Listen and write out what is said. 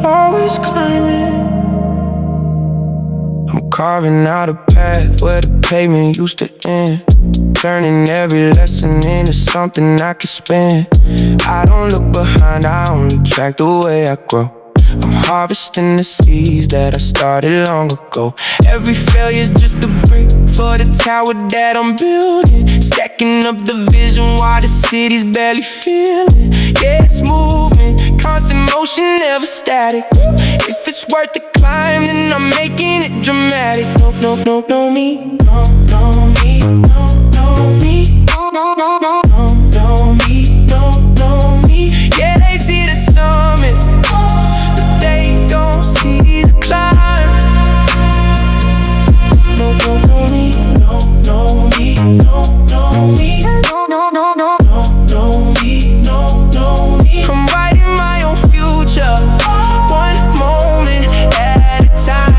always climbing. I'm carving out a path where the pavement used to end, turning every lesson into something I can spend. I don't look behind, I only track the way I grow. I'm harvesting the seeds that I started long ago. Every failure's just a brick for the tower that I'm building, stacking up the vision while the city's barely feeling. Yeah, it's movement, constant motion, never static. If it's worth the climb, then I'm making it dramatic. No me, no me, no me, no me. Yeah, they see the summit, but they don't see the climb. No me, no me, no me, no me. I'm writing my own future, one moment at a time.